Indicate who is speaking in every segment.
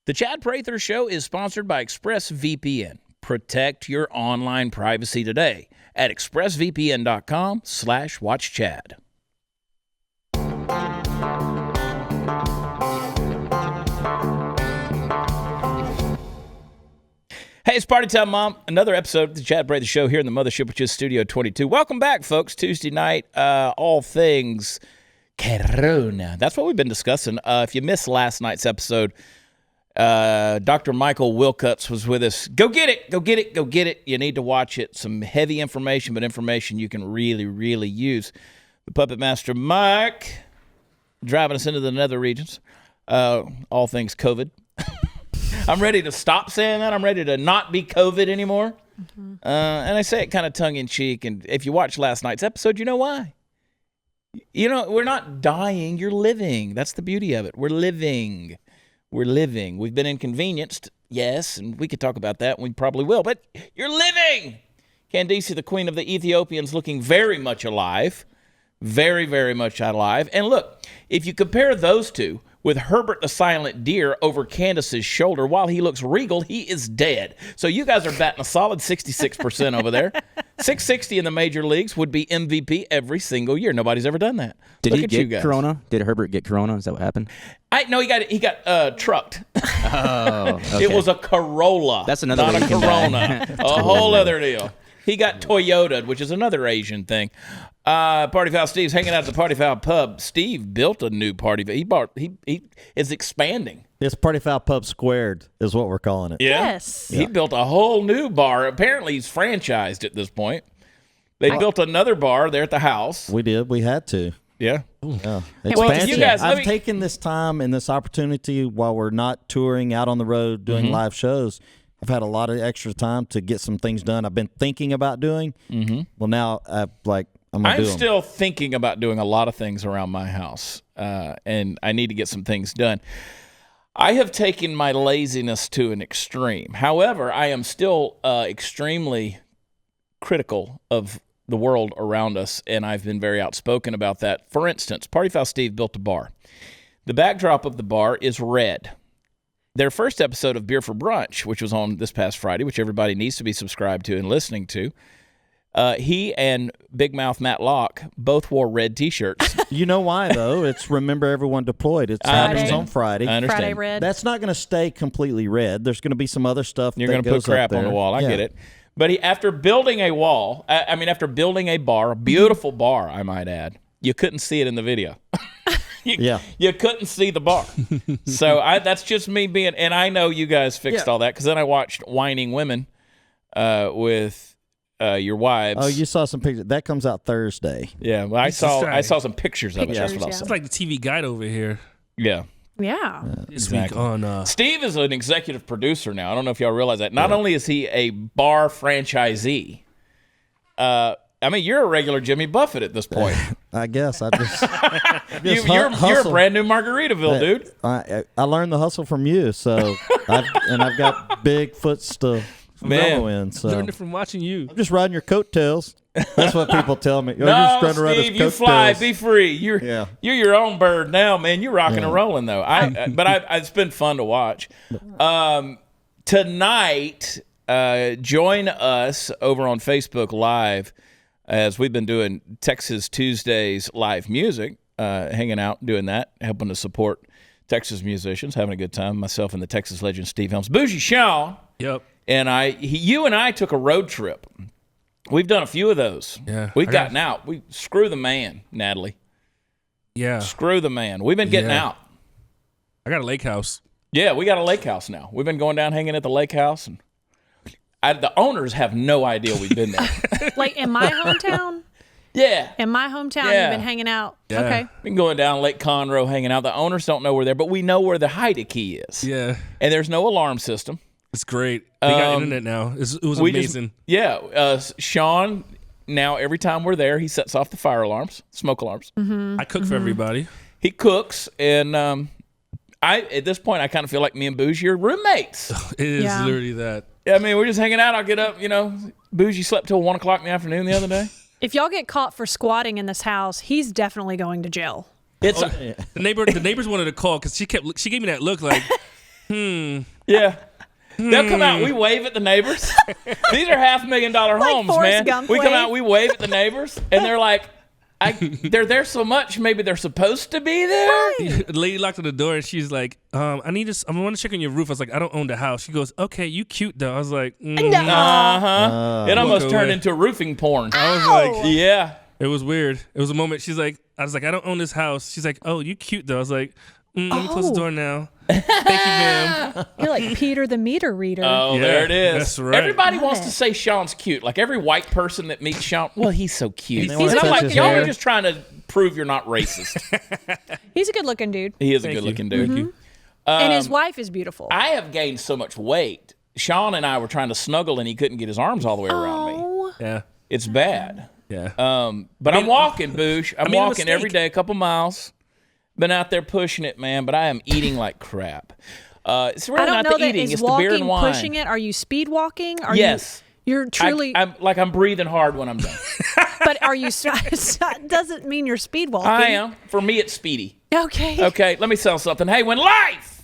Speaker 1: The Chad Prather Show is sponsored by ExpressVPN. Protect your online privacy today at expressvpn.com/watchchad. Hey, it's party time, Mom. Another episode of the Chad Prather Show here in the Mothership, which is Studio 22. Welcome back, folks. Tuesday night, all things Corona. That's what we've been discussing. If you missed last night's episode, Dr. Michael Willcutts was with us. Go get it. Go get it. Go get it. You need to watch it. Some heavy information, but information you can really, really use. The Puppet Master Mike driving us into the nether regions. All things COVID. I'm ready to stop saying that. I'm ready to not be COVID anymore. Mm-hmm. And I say it kind of tongue-in-cheek. And if you watch last night's episode, you know why. You know, we're not dying. You're living. That's the beauty of it. We're living. We're living. We've been inconvenienced, yes, and we could talk about that, and we probably will. But you're living. Candace, the queen of the Ethiopians, looking very much alive. Very, very much alive. And look, if you compare those two, with Herbert the Silent Deer over Candace's shoulder, while he looks regal, he is dead. So you guys are batting a solid 66% over there. 660 in the major leagues would be MVP every single year. Nobody's ever done that.
Speaker 2: Did he get corona? Did Herbert get corona? Is that what happened?
Speaker 1: No, he got trucked.
Speaker 2: Oh, okay.
Speaker 1: It was a Corolla.
Speaker 2: That's another
Speaker 1: not
Speaker 2: way
Speaker 1: a
Speaker 2: you can
Speaker 1: Corona.
Speaker 2: die.
Speaker 1: A whole other deal. He got Toyota'd, which is another Asian thing. Party Foul Steve's hanging out at the Party Foul Pub. Steve built a new party. He is expanding.
Speaker 3: It's Party Foul Pub Squared is what we're calling it.
Speaker 1: Yeah?
Speaker 4: Yes.
Speaker 1: He built a whole new bar. Apparently, he's franchised at this point. They built another bar there at the house.
Speaker 3: We did. We had to.
Speaker 1: Yeah.
Speaker 3: Yeah.
Speaker 1: Well, you guys,
Speaker 3: I've taken this time and this opportunity while we're not touring out on the road doing live shows. I've had a lot of extra time to get some things done I've been thinking about doing. Mm-hmm. Well, now I'm
Speaker 1: still thinking about doing a lot of things around my house, and I need to get some things done. I have taken my laziness to an extreme. However, I am still extremely critical of the world around us, and I've been very outspoken about that. For instance, Party Foul Steve built a bar. The backdrop of the bar is red. Their first episode of Beer for Brunch, which was on this past Friday, which everybody needs to be subscribed to and listening to, he and Big Mouth Matt Locke both wore red T-shirts.
Speaker 3: You know why, though? It's Remember Everyone Deployed. It's happens on Friday.
Speaker 1: I understand.
Speaker 4: Friday red.
Speaker 3: That's not going to stay completely red. There's going to be some other stuff
Speaker 1: You're going to put crap on the wall. I get it. But after building a wall, after building a bar, a beautiful bar, I might add, you couldn't see it in the video. You couldn't see the bar. So that's just me being, and I know you guys fixed all that because then I watched Whining Women with your wives.
Speaker 3: Oh, you saw some pictures. That comes out Thursday.
Speaker 1: Yeah, well, I saw some pictures of it. That's what I saw.
Speaker 5: It's like the TV guide over here.
Speaker 1: Yeah.
Speaker 4: Yeah.
Speaker 5: This week on
Speaker 1: Steve is an executive producer now. I don't know if y'all realize that. Not only is he a bar franchisee, you're a regular Jimmy Buffett at this point.
Speaker 3: I guess I just
Speaker 1: you're a brand new Margaritaville, dude.
Speaker 3: I learned the hustle from you, so I've got big foots to follow in. So
Speaker 5: learned it from watching you.
Speaker 3: I'm just riding your coattails. That's what people tell me.
Speaker 1: No,
Speaker 3: you're just trying to ride
Speaker 1: Steve,
Speaker 3: his
Speaker 1: you fly,
Speaker 3: coattails.
Speaker 1: be free. You're your own bird now, man. You're rocking and rolling though. It's been fun to watch. Tonight, join us over on Facebook Live. As we've been doing Texas Tuesdays live music, hanging out, doing that, helping to support Texas musicians, having a good time. Myself and the Texas legend Steve Helms, Bougie Shaw,
Speaker 5: Yep.
Speaker 1: And you and I took a road trip. We've done a few of those.
Speaker 5: Yeah,
Speaker 1: we've gotten out. We screw the man, Natalie.
Speaker 5: Yeah,
Speaker 1: screw the man. We've been getting out.
Speaker 5: I got a lake house.
Speaker 1: Yeah, we got a lake house now. We've been going down, hanging at the lake house, and the owners have no idea we've been there.
Speaker 4: Like in my hometown?
Speaker 1: Yeah.
Speaker 4: In my hometown,
Speaker 1: Yeah.
Speaker 4: you've been hanging out?
Speaker 5: Yeah.
Speaker 4: Okay.
Speaker 1: We've been going down Lake Conroe, hanging out. The owners don't know we're there, but we know where the hide key is.
Speaker 5: Yeah.
Speaker 1: And there's no alarm system.
Speaker 5: It's great. They got internet now. It was amazing.
Speaker 1: Sean, now every time we're there, he sets off the fire alarms, smoke alarms.
Speaker 4: Mm-hmm.
Speaker 5: I cook for everybody.
Speaker 1: He cooks, and at this point, I kind of feel like me and Bougie are roommates.
Speaker 5: It is literally that.
Speaker 1: Yeah, I mean, we're just hanging out. I'll get up, Bougie slept till 1 o'clock in the afternoon the other day.
Speaker 4: If y'all get caught for squatting in this house, he's definitely going to jail.
Speaker 1: It's
Speaker 5: the neighbors wanted to call because she gave me that look like
Speaker 1: Yeah. They'll come out, we wave at the neighbors. These are $500,000 homes,
Speaker 4: Forrest
Speaker 1: man.
Speaker 4: Gump
Speaker 1: We come
Speaker 4: wave.
Speaker 1: out, we wave at the neighbors, and they're like, they're there so much, maybe they're supposed to be there.
Speaker 5: The lady locked on the door and she's like, I want to check on your roof. I was like, I don't own the house. She goes, okay, you cute though. I was like,
Speaker 1: It almost
Speaker 5: Walk
Speaker 1: turned
Speaker 5: away.
Speaker 1: into roofing porn.
Speaker 5: I was like,
Speaker 1: Yeah.
Speaker 5: it was weird. It was a moment. I was like, I don't own this house. She's like, oh, you cute though. I was like, let me close the door now. Thank you, ma'am.
Speaker 4: You're like Peter the meter reader.
Speaker 1: Oh,
Speaker 5: Yeah,
Speaker 1: there it is.
Speaker 5: that's right.
Speaker 1: Everybody
Speaker 4: Love
Speaker 1: wants
Speaker 4: it.
Speaker 1: to say Sean's cute. Like every white person that meets Sean, well, he's so cute.
Speaker 3: They
Speaker 1: And
Speaker 3: wanna
Speaker 1: I'm
Speaker 3: touch
Speaker 1: like,
Speaker 3: his
Speaker 1: y'all
Speaker 3: hair.
Speaker 1: are just trying to prove you're not racist.
Speaker 4: He's a good-looking dude.
Speaker 1: He is a
Speaker 5: Thank you.
Speaker 1: good-looking dude.
Speaker 5: Thank you.
Speaker 4: And his wife is beautiful.
Speaker 1: I have gained so much weight. Sean and I were trying to snuggle, and he couldn't get his arms all the way around me.
Speaker 4: Oh.
Speaker 5: Yeah.
Speaker 1: It's bad.
Speaker 5: Yeah.
Speaker 1: But I'm walking, Boosh. I'm
Speaker 5: made a
Speaker 1: walking every
Speaker 5: mistake.
Speaker 1: day, a couple miles. Been out there pushing it, man, but I am eating like crap. It's really
Speaker 4: I don't
Speaker 1: not
Speaker 4: know
Speaker 1: the
Speaker 4: that
Speaker 1: eating,
Speaker 4: is
Speaker 1: it's the beer and
Speaker 4: walking,
Speaker 1: wine.
Speaker 4: pushing it. Are you speed walking? Are
Speaker 1: Yes.
Speaker 4: You're truly,
Speaker 1: I'm breathing hard when I'm done.
Speaker 4: but are you, doesn't mean you're speed walking.
Speaker 1: I am. For me, it's speedy.
Speaker 4: Okay.
Speaker 1: Okay, let me sell something. Hey, when life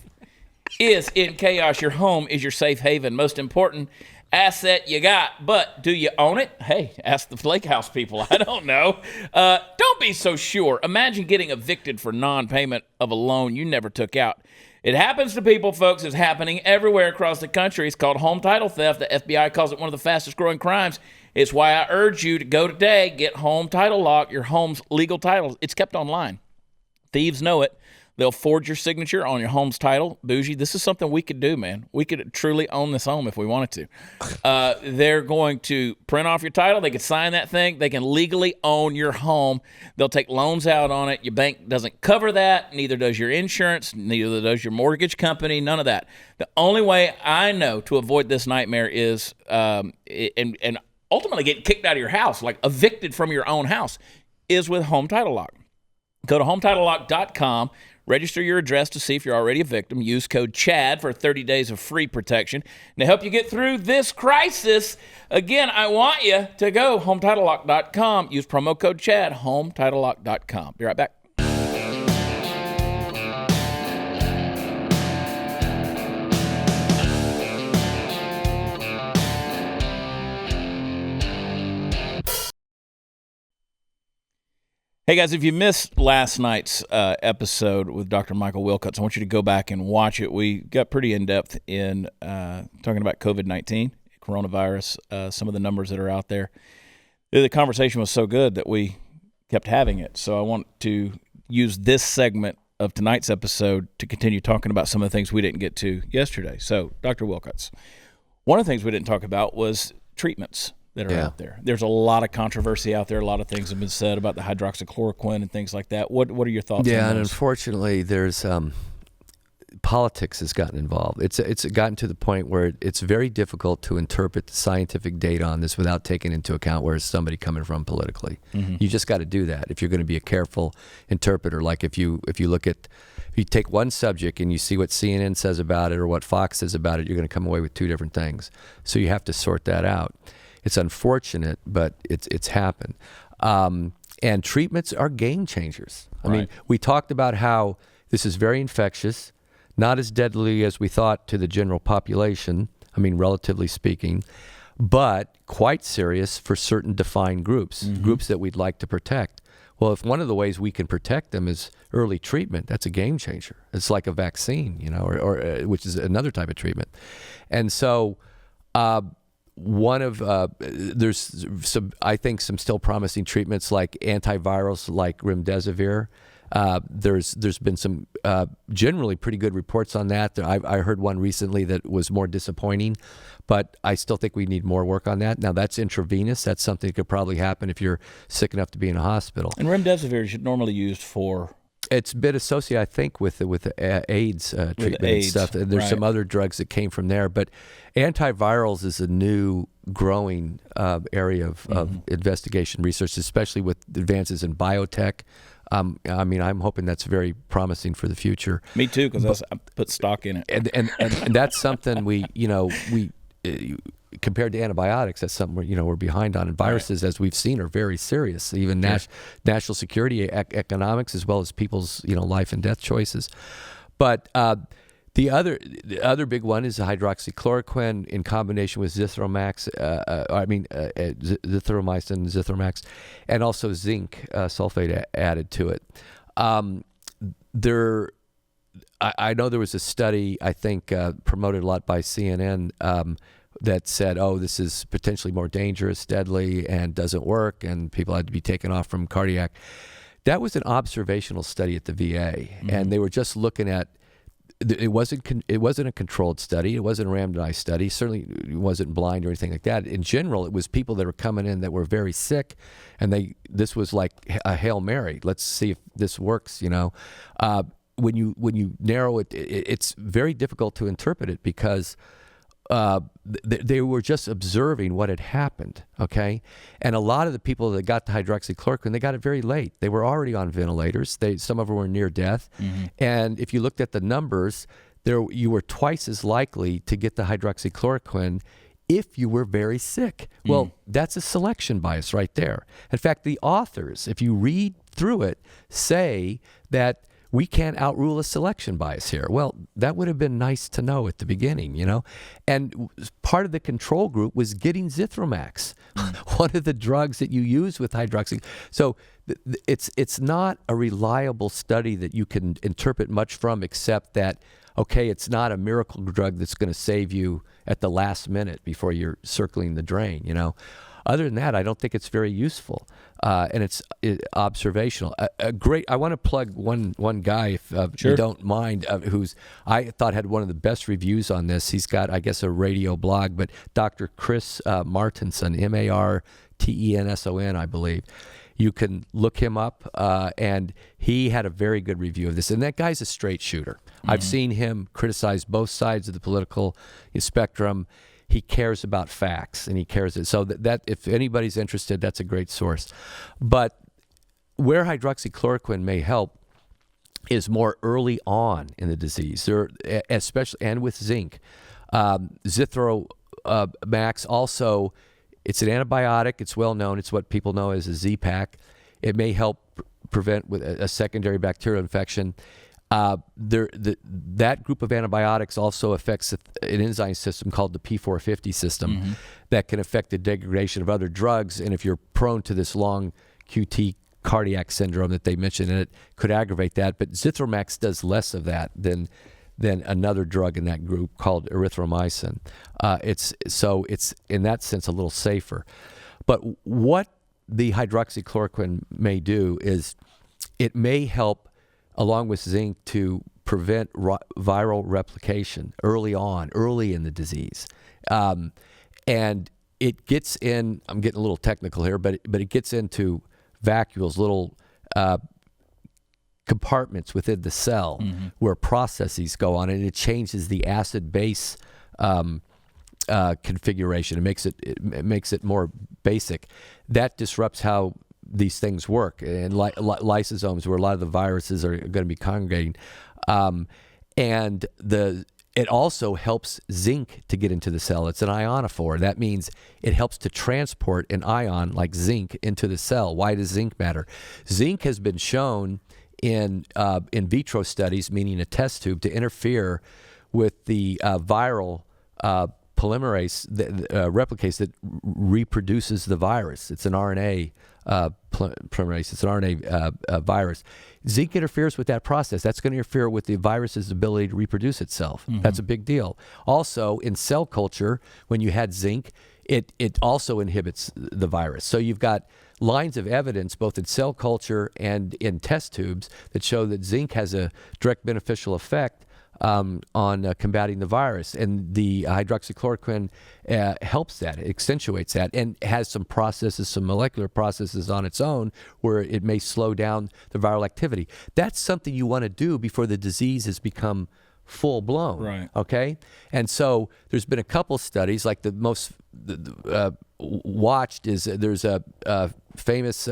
Speaker 1: is in chaos, your home is your safe haven. Most important asset you got. But do you own it? Hey, ask the Lake House people. I don't know. Don't be so sure. Imagine getting evicted for non-payment of a loan you never took out. It happens to people, folks. It's happening everywhere across the country. It's called home title theft. The FBI calls it one of the fastest growing crimes. It's why I urge you to go today, get Home Title Lock, your home's legal title. It's kept online. Thieves know it. They'll forge your signature on your home's title. Bougie, this is something we could do, man. We could truly own this home if we wanted to. They're going to print off your title. They can sign that thing. They can legally own your home. They'll take loans out on it. Your bank doesn't cover that. Neither does your insurance. Neither does your mortgage company. None of that. The only way I know to avoid this nightmare is, and ultimately get kicked out of your house, like evicted from your own house, is with Home Title Lock. Go to HometitleLock.com. Register your address to see if you're already a victim. Use code CHAD for 30 days of free protection. And to help you get through this crisis, again, I want you to go HometitleLock.com. Use promo code CHAD, HometitleLock.com. Be right back. Hey, guys, if you missed last night's episode with Dr. Michael Willcutts, I want you to go back and watch it. We got pretty in-depth in talking about COVID-19, coronavirus, some of the numbers that are out there. The conversation was so good that we kept having it. So I want to use this segment of tonight's episode to continue talking about some of the things we didn't get to yesterday. So, Dr. Willcutts, one of the things we didn't talk about was treatments that are out there. There's a lot of controversy out there. A lot of things have been said about the hydroxychloroquine and things like that. What are your thoughts on
Speaker 6: Yeah,
Speaker 1: those?
Speaker 6: and unfortunately, there's politics has gotten involved. It's gotten to the point where it's very difficult to interpret the scientific data on this without taking into account where is somebody coming from politically. You just got to do that if you're going to be a careful interpreter. Like if you take one subject and you see what CNN says about it or what Fox says about it, you're going to come away with two different things. So you have to sort that out. It's unfortunate, but it's happened. And treatments are game changers. I mean, we talked about how this is very infectious, not as deadly as we thought to the general population, I mean, relatively speaking, but quite serious for certain defined groups, groups that we'd like to protect. Well, if one of the ways we can protect them is early treatment, that's a game changer. It's like a vaccine, you know, or which is another type of treatment. And so there's some, I think, some still promising treatments like antivirals like remdesivir. There's been some generally pretty good reports on that. I heard one recently that was more disappointing, but I still think we need more work on that. Now, that's intravenous. That's something that could probably happen if you're sick enough to be in a hospital.
Speaker 1: And remdesivir is normally used for...
Speaker 6: It's been associated, I think, with the AIDS treatment and stuff. And there's some other drugs that came from there. But antivirals is a new growing area of investigation research, especially with advances in biotech. I mean, I'm hoping that's very promising for the future.
Speaker 1: Me too, because I put stock in it.
Speaker 6: And that's something we compared to antibiotics, that's something we're behind on. And viruses, as we've seen, are very serious. Even national security, economics, as well as people's life and death choices. But the The other big one is hydroxychloroquine in combination with zithromycin, zithromax, and also zinc sulfate added to it. I know there was a study, I think, promoted a lot by CNN that said, this is potentially more dangerous, deadly, and doesn't work, and people had to be taken off from cardiac. That was an observational study at the VA, and they were just looking at. It wasn't a controlled study. It wasn't a randomized study. Certainly, it wasn't blind or anything like that. In general, it was people that were coming in that were very sick, and this was like a Hail Mary. Let's see if this works. When you narrow it, it's very difficult to interpret it because they were just observing what had happened, okay? And a lot of the people that got the hydroxychloroquine, they got it very late. They were already on ventilators. Some of them were near death. And if you looked at the numbers, you were twice as likely to get the hydroxychloroquine if you were very sick. Well, that's a selection bias right there. In fact, the authors, if you read through it, say that we can't outrule a selection bias here. Well, that would have been nice to know at the beginning, And part of the control group was getting Zithromax, one of the drugs that you use with hydroxy. So it's not a reliable study that you can interpret much from, except that, okay, it's not a miracle drug that's going to save you at the last minute before you're circling the drain, Other than that, I don't think it's very useful, and it's observational. I want to plug one guy, if you don't mind, who's I thought had one of the best reviews on this. He's got, I guess, a radio blog, but Dr. Chris Martenson, Martenson, I believe. You can look him up, and he had a very good review of this. And that guy's a straight shooter. I've seen him criticize both sides of the political spectrum. He cares about facts, and he cares. So that if anybody's interested, that's a great source. But where hydroxychloroquine may help is more early on in the disease, especially and with zinc. Zithromax also, it's an antibiotic. It's well known. It's what people know as a Z-Pak. It may help prevent with a secondary bacterial infection. That group of antibiotics also affects an enzyme system called the P450 system that can affect the degradation of other drugs. And if you're prone to this long QT cardiac syndrome that they mentioned, and it could aggravate that. But Zithromax does less of that than another drug in that group called erythromycin. It's in that sense a little safer. But what the hydroxychloroquine may do is it may help, along with zinc, to prevent viral replication early in the disease. And it gets in, I'm getting a little technical here, but it gets into vacuoles, little compartments within the cell where processes go on, and it changes the acid-base configuration. It makes it more basic. That disrupts how these things work, and lysosomes, where a lot of the viruses are going to be congregating, and it also helps zinc to get into the cell. It's an ionophore. That means it helps to transport an ion like zinc into the cell. Why does zinc matter? Zinc has been shown in vitro studies, meaning a test tube, to interfere with the viral polymerase replicase that reproduces the virus. It's an RNA polymerase. It's an RNA virus. Zinc interferes with that process. That's going to interfere with the virus's ability to reproduce itself. That's a big deal. Also, in cell culture, when you had zinc, it also inhibits the virus. So you've got lines of evidence, both in cell culture and in test tubes, that show that zinc has a direct beneficial effect on combating the virus, and the hydroxychloroquine helps that, it accentuates that, and has some molecular processes on its own where it may slow down the viral activity. That's something you want to do before the disease has become full blown.
Speaker 1: Right.
Speaker 6: Okay. And so there's been a couple studies, like the most watched is there's a famous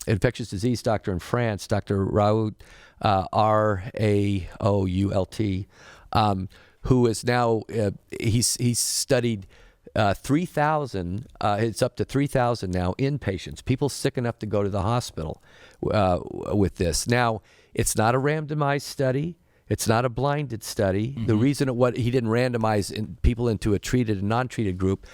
Speaker 6: infectious disease doctor in France, Dr. Raoult, Raoult, who is now, he's studied 3,000, it's up to 3,000 now inpatients, people sick enough to go to the hospital with this. Now, it's not a randomized study. It's not a blinded study. The reason he didn't randomize people into a treated and non-treated group,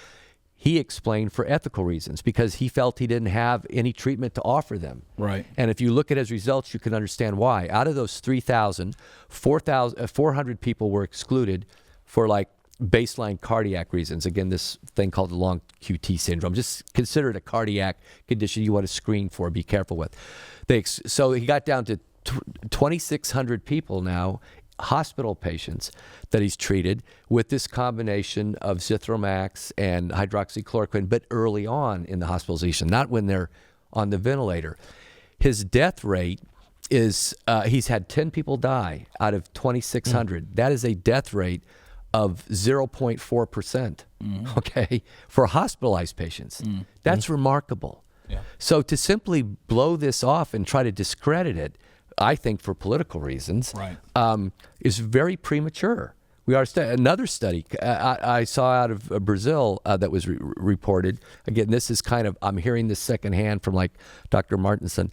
Speaker 6: he explained for ethical reasons, because he felt he didn't have any treatment to offer them.
Speaker 1: Right.
Speaker 6: And if you look at his results, you can understand why. Out of those 3,000, 400 people were excluded for like baseline cardiac reasons. Again, this thing called the long QT syndrome. Just consider it a cardiac condition you want to screen for, be careful with. So he got down to 2,600 people now, hospital patients that he's treated with this combination of Zithromax and hydroxychloroquine, but early on in the hospitalization, not when they're on the ventilator. His death rate is, he's had 10 people die out of 2,600. That is a death rate of 0.4%, okay, for hospitalized patients. That's remarkable.
Speaker 1: Yeah.
Speaker 6: So to simply blow this off and try to discredit it, I think for political reasons, is very premature. We are another study I saw out of Brazil that was reported. Again, this is kind of, I'm hearing this secondhand from like Dr. Martinson.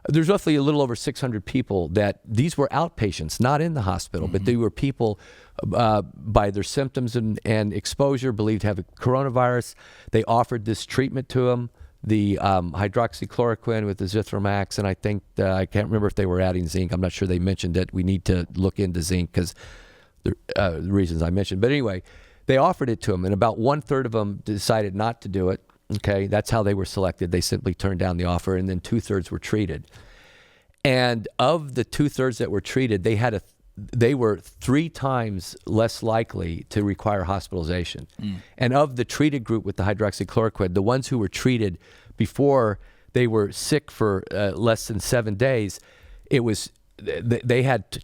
Speaker 6: There's roughly a little over 600 people that these were outpatients, not in the hospital, but they were people by their symptoms and exposure believed to have a coronavirus. They offered this treatment to them, the hydroxychloroquine with the Zithromax, and I think, I can't remember if they were adding zinc. I'm not sure they mentioned it. We need to look into zinc because the reasons I mentioned. But anyway, they offered it to them, and about 1/3 of them decided not to do it. Okay, that's how they were selected. They simply turned down the offer, and then 2/3 were treated. And of the 2/3 that were treated, they were 3 times less likely to require hospitalization. And of the treated group with the hydroxychloroquine, the ones who were treated before they were sick for less than 7 days, they had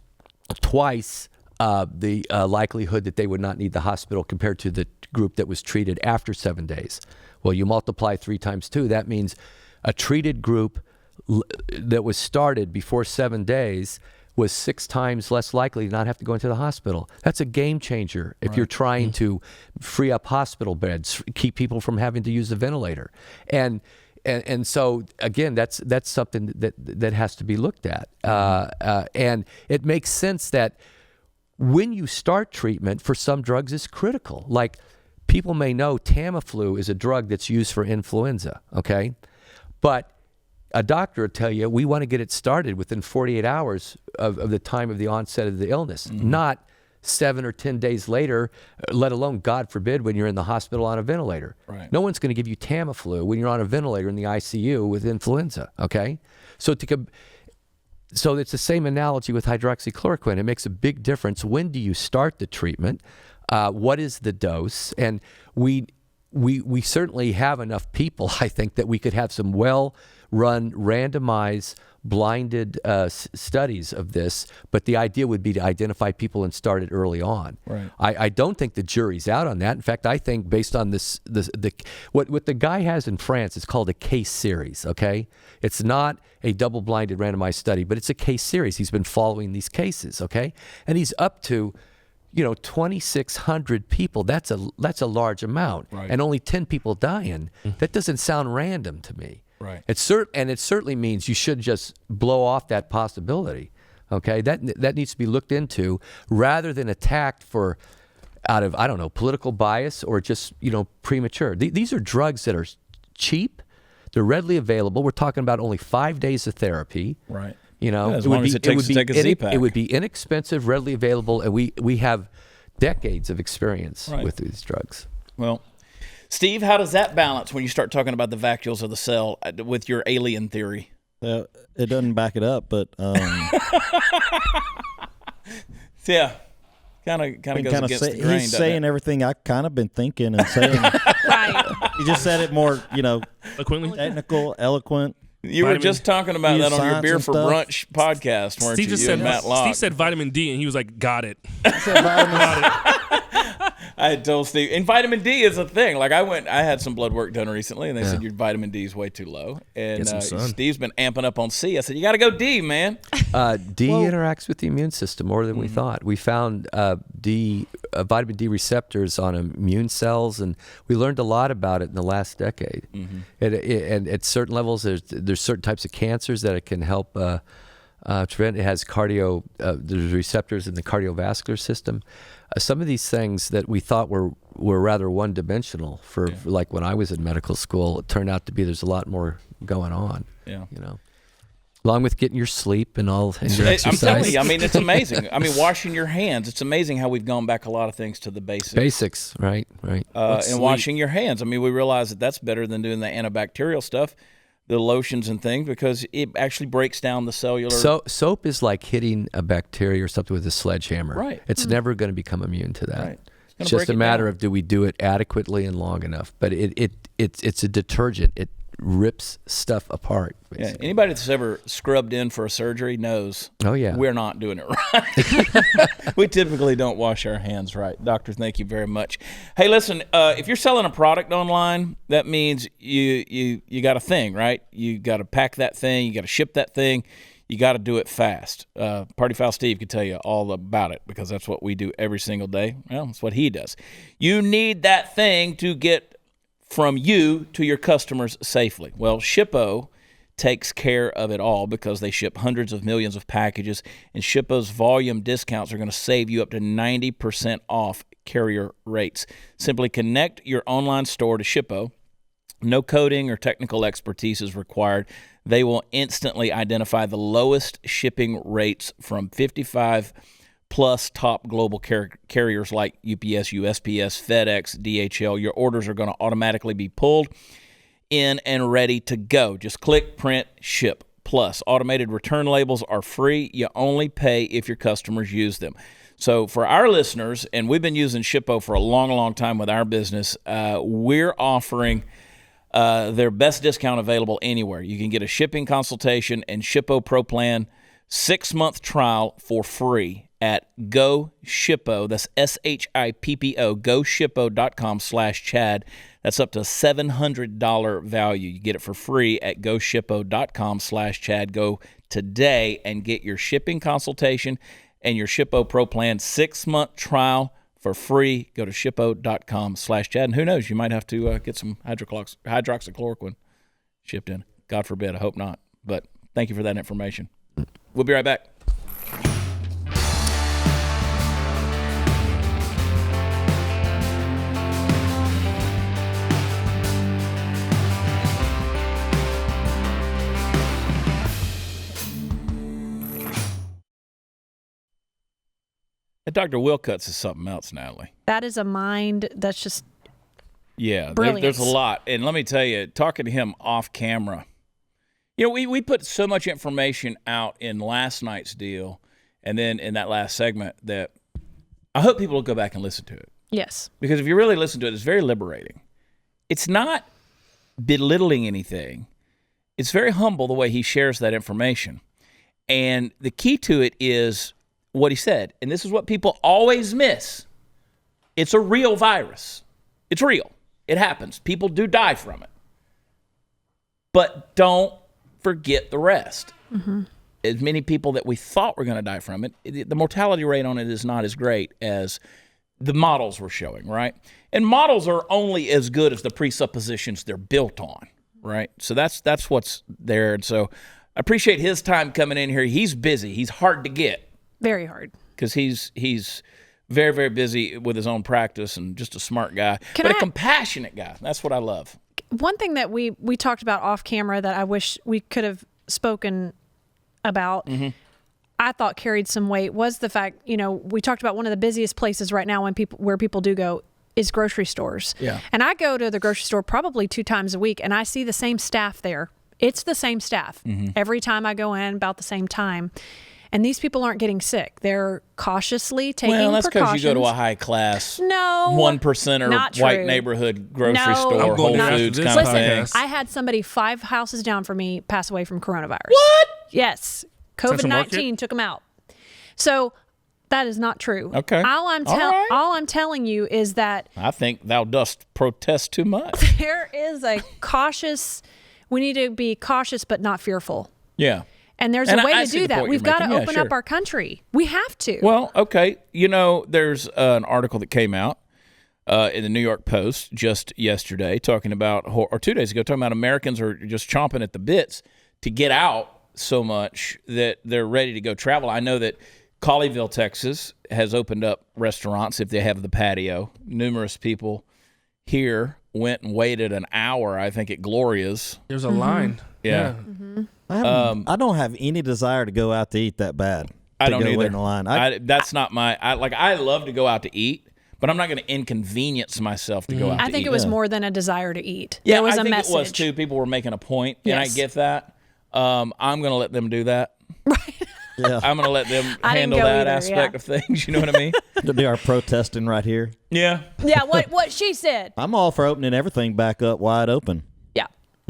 Speaker 6: twice the likelihood that they would not need the hospital compared to the group that was treated after 7 days. Well, you multiply 3 times 2, that means a treated group that was started before 7 days was 6 times less likely to not have to go into the hospital. That's a game changer if you're trying to free up hospital beds, keep people from having to use a ventilator. And so, again, that's something that has to be looked at. And it makes sense that when you start treatment for some drugs is critical. Like, people may know Tamiflu is a drug that's used for influenza, okay? But a doctor will tell you, we want to get it started within 48 hours of the time of the onset of the illness, not 7 or 10 days later, let alone, God forbid, when you're in the hospital on a ventilator.
Speaker 1: Right.
Speaker 6: No one's going to give you Tamiflu when you're on a ventilator in the ICU with influenza, okay? So it's the same analogy with hydroxychloroquine. It makes a big difference. When do you start the treatment? What is the dose? And we certainly have enough people, I think, that we could have some well-run, randomized, blinded studies of this. But the idea would be to identify people and start it early on.
Speaker 1: Right.
Speaker 6: I don't think the jury's out on that. In fact, I think based on what the guy has in France, it's called a case series, okay? It's not a double-blinded randomized study, but it's a case series. He's been following these cases, okay? And he's up to 2,600 people. That's a large amount, and only 10 people dying. That doesn't sound random to me.
Speaker 1: Right.
Speaker 6: It certainly means you should just blow off that possibility. Okay, that needs to be looked into rather than attacked out of, I don't know, political bias or just premature. These are drugs that are cheap. They're readily available. We're talking about only 5 days of therapy.
Speaker 1: Right.
Speaker 6: As long as it takes to take a Z-Pack. It would be inexpensive, readily available, and we have decades of experience with these drugs.
Speaker 1: Well, Steve, how does that balance when you start talking about the vacuoles of the cell with your alien theory?
Speaker 3: It doesn't back it up, but
Speaker 1: yeah, kind of goes against the grain.
Speaker 3: He's saying everything I kind of been thinking and saying.
Speaker 4: Right.
Speaker 3: He just said it more,
Speaker 5: Eloquently?
Speaker 3: technical, eloquent.
Speaker 1: You were just talking about that on your Beer for
Speaker 3: stuff.
Speaker 1: Brunch podcast, weren't
Speaker 5: Steve
Speaker 1: you?
Speaker 5: just
Speaker 1: You
Speaker 5: said
Speaker 1: and Matt Locke.
Speaker 5: Steve said vitamin D, and he was like, "Got it."
Speaker 1: I had told Steve, and vitamin D is a thing. Like I had some blood work done recently, and they said your vitamin D is way too low. And Steve's been amping up on C. I said, you got to go D, man.
Speaker 6: D interacts with the immune system more than we thought. We found vitamin D receptors on immune cells, and we learned a lot about it in the last decade. And at certain levels, there's certain types of cancers that it can help It has there's receptors in the cardiovascular system. Some of these things that we thought were rather one-dimensional for like when I was in medical school, it turned out to be there's a lot more going on.
Speaker 1: Yeah.
Speaker 6: Along with getting your sleep and all and your exercise.
Speaker 1: I'm telling you, I mean, it's amazing. I mean, washing your hands. It's amazing how we've gone back a lot of things to the basics.
Speaker 6: Basics, right.
Speaker 1: And washing your hands. I mean, we realize that that's better than doing the antibacterial stuff, the lotions and things, because it actually breaks down the cellular.
Speaker 6: So soap is like hitting a bacteria or something with a sledgehammer.
Speaker 1: Right.
Speaker 6: It's never going to become immune to that.
Speaker 1: Right.
Speaker 6: It's just a matter of do we do it adequately and long enough. But it's a detergent. It rips stuff apart.
Speaker 1: Yeah. Anybody that's ever scrubbed in for a surgery knows.
Speaker 6: Oh yeah.
Speaker 1: We're not doing it right. We typically don't wash our hands right. Doctor, thank you very much. Hey, listen, if you're selling a product online, that means you got a thing, right? You got to pack that thing. You got to ship that thing. You got to do it fast. Party Foul Steve could tell you all about it because that's what we do every single day. Well, that's what he does. You need that thing to get from you to your customers safely. Well, Shippo takes care of it all because they ship hundreds of millions of packages, and Shippo's volume discounts are going to save you up to 90% off carrier rates. Simply connect your online store to Shippo. No coding or technical expertise is required. They will instantly identify the lowest shipping rates from 55 plus top global carriers like UPS, USPS, FedEx, DHL. Your orders are going to automatically be pulled in and ready to go. Just click, print, ship. Plus, automated return labels are free. You only pay if your customers use them. So for our listeners, and we've been using Shippo for a long, long time with our business, we're offering their best discount available anywhere. You can get a shipping consultation and Shippo Pro Plan 6-month trial for free at GoShippo. That's SHIPPO, GoShippo.com/Chad. That's up to $700 value. You get it for free at GoShippo.com/Chad. Go today and get your shipping consultation and your Shippo Pro Plan 6-month trial for free. Go to Shippo.com/Chad. And who knows, you might have to get some hydroxychloroquine shipped in. God forbid, I hope not. But thank you for that information. We'll be right back. Dr. Willcutts is something else, Natalie.
Speaker 4: That is a mind that's just
Speaker 1: brilliant. There's a lot. And let me tell you, talking to him off camera, we put so much information out in last night's deal and then in that last segment that I hope people will go back and listen to it.
Speaker 4: Yes.
Speaker 1: Because if you really listen to it, it's very liberating. It's not belittling anything. It's very humble the way he shares that information. And the key to it is what he said, and this is what people always miss. It's a real virus. It's real. It happens. People do die from it. But don't forget the rest. Mm-hmm. As many people that we thought were going to die from it, the mortality rate on it is not as great as the models were showing, right? And models are only as good as the presuppositions they're built on, right? So that's what's there. And so I appreciate his time coming in here. He's busy. He's hard to get.
Speaker 4: Very hard.
Speaker 1: Because he's very, very busy with his own practice and just a smart guy, but a compassionate guy. That's what I love.
Speaker 4: One thing that we talked about off camera that I wish we could have spoken about, I thought carried some weight, was the fact, we talked about one of the busiest places right now where people do go is grocery stores.
Speaker 1: Yeah.
Speaker 4: And I go to the grocery store probably 2 times a week, and I see the same staff there. It's the same staff. Every time I go in, about the same time. And these people aren't getting sick. They're cautiously taking precautions.
Speaker 1: Well, that's because you go to a high-class, 1% white neighborhood grocery store, Whole Foods kind of thing.
Speaker 4: I had somebody 5 houses down from me pass away from coronavirus.
Speaker 1: What?
Speaker 4: Yes. COVID-19 took them out. So that is not true.
Speaker 1: Okay.
Speaker 4: All I'm telling you is that
Speaker 1: I think thou dost protest too much.
Speaker 4: There is a we need to be cautious but not fearful.
Speaker 1: Yeah.
Speaker 4: And there's a way to do that. We've got to open up our country. We have to.
Speaker 1: Well, okay. There's an article that came out in the New York Post just yesterday or 2 days ago, talking about Americans are just chomping at the bits to get out so much that they're ready to go travel. I know that Colleyville, Texas has opened up restaurants if they have the patio. Numerous people here went and waited an hour, I think, at Gloria's.
Speaker 5: There's a line.
Speaker 1: Yeah.
Speaker 3: I don't have any desire to go out to eat that bad.
Speaker 1: I don't
Speaker 3: wait
Speaker 1: either.
Speaker 3: in the line.
Speaker 1: That's not my. I love to go out to eat, but I'm not going to inconvenience myself to go out to eat.
Speaker 4: I think it was more than a desire to eat.
Speaker 1: Yeah,
Speaker 4: There was
Speaker 1: I
Speaker 4: a
Speaker 1: think
Speaker 4: message.
Speaker 1: it was too. People were making a point, and I
Speaker 4: Yes.
Speaker 1: get that. I'm going to let them do that.
Speaker 3: Yeah.
Speaker 1: I'm going to let them
Speaker 4: I didn't
Speaker 1: handle
Speaker 4: go
Speaker 1: that
Speaker 4: either,
Speaker 1: aspect
Speaker 4: yeah.
Speaker 1: of things. You know what I mean?
Speaker 3: They are protesting right here.
Speaker 1: Yeah.
Speaker 4: Yeah, what she said.
Speaker 3: I'm all for opening everything back up wide open.
Speaker 4: Yeah.